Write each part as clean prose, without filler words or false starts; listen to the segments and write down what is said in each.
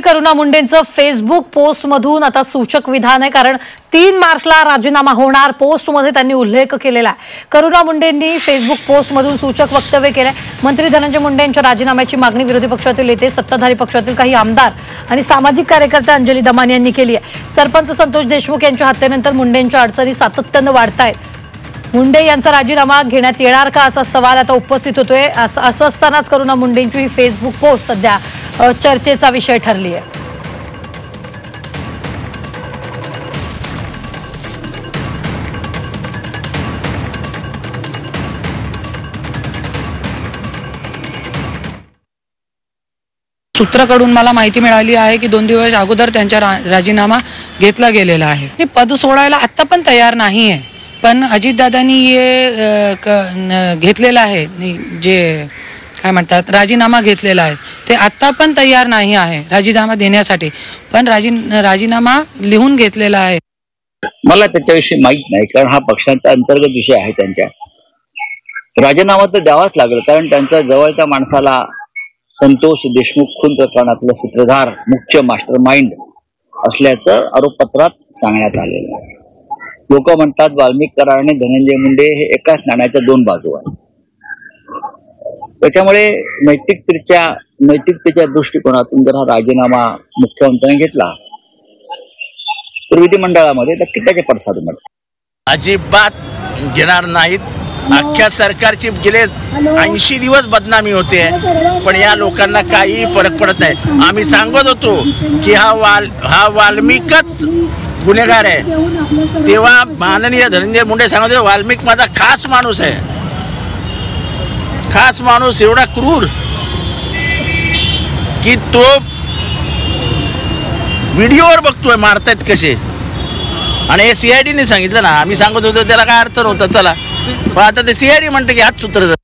करुणा मुंडेंचं Facebook पोस्टमधून आता सूचक विधान आहे, कारण 3 मार्चला राजीनामा होणार पोस्टमध्ये त्यांनी उल्लेख केलेला आहे। करुणा मुंडेंनी फेसबुक पोस्टमधून सूचक वक्तव्य केले। मंत्री धनंजय मुंडे यांच्या राजीनाम्याची मागणी विरोधी पक्षातील नेते, सत्ताधारी पक्षातील काही आमदार आणि सामाजिक कार्यकर्ते अंजली दमानी यांनी केली आहे। सरपंच संतोष देशमुख यांच्या हत्येनंतर मुंडेंच्या अडचणी सातत्याने वाढतायत। मुंडे यांचा राजीनामा घेण्यात येणार का असा सवाल आता उपस्थित होतोय। असं असतानाच करुणा मुंडेंची ही फेसबुक पोस्ट सध्या चर्चेचा विषय ठरली आहे। सूत्राकडून मला माहिती मिळाली आहे की 2 दिवस अगोदर त्यांचा राजीनामा घेतला गेलेला आहे। हे पद सोडायला आता पण तयार नाही आहे, पण अजितदादांनी हे घेतलेला आहे, जे काय म्हणतात राजीनामा घेतलेला आहे, ते आता पण तयार नाही आहे राजीनामा देण्यासाठी, पण राजीनामा लिहून घेतलेला आहे। मला त्याच्याविषयी माहित नाही, कारण हा पक्षांचा अंतर्गत विषय आहे। त्यांच्या राजीनामा तर द्यावाच लागेल, कारण त्यांच्या जवळच्या माणसाला संतोष देशमुख खून प्रकरणातलं सूत्रधार, मुख्य मास्टर माइंड असल्याचं आरोपपत्रात सांगण्यात आलेलं आहे। लोक म्हणतात वाल्मिक कराड आणि धनंजय मुंडे हे एकाच नाण्याच्या 2 बाजू आहेत। त्याच्यामुळे नैतिकतेच्या दृष्टिकोनातून जर हा राजीनामा मुख्यमंत्र्यांनी घेतला तर विधिमंडळामध्ये नक्की त्याचे पडसाद उमटतील। अजिबात घेणार नाहीत। अख्ख्या सरकारची गेले 80 दिवस बदनामी होते, पण या लोकांना काही फरक पडत नाही। आम्ही सांगत होतो की हा वाल्मिकच गुन्हेगार आहे, तेव्हा माननीय धनंजय मुंडे सांगत होते वाल्मिक माझा खास माणूस आहे, खास माणूस एवढा क्रूर की तो व्हिडिओवर बघतोय मारतायत कसे, आणि हे CIDने सांगितलं ना। आम्ही सांगत होतो त्याला काय अर्थ नव्हता, चला, पण आता ते CID म्हणते की हाच सूत्र।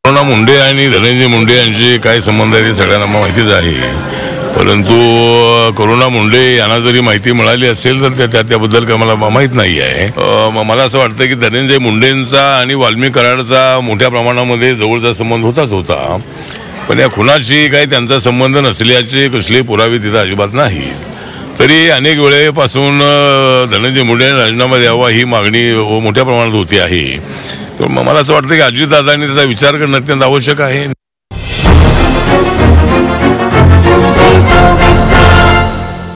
करुणा मुंडे आणि धनंजय मुंडे यांचे काय संबंध आहे ते सगळ्यांना माहितीच आहे, परंतु करुणा मुंडे यांना जरी माहिती मिळाली असेल तर त्याबद्दल काय मला माहीत नाही आहे। मला असं वाटतं की धनंजय मुंडेंचा आणि वाल्मिक कराडचा मोठ्या प्रमाणामध्ये जवळचा संबंध होता, पण या खुनाशी काही त्यांचा संबंध नसल्याचे कसले पुरावे तिथे अजिबात नाही। तरी अनेक वेळेपासून धनंजय मुंडे यांनी राजीनामा द्यावा ही मागणी मोठ्या प्रमाणात होती आहे। तर मला असं वाटतं की अजितदादांनी त्याचा विचार करणं अत्यंत आवश्यक आहे।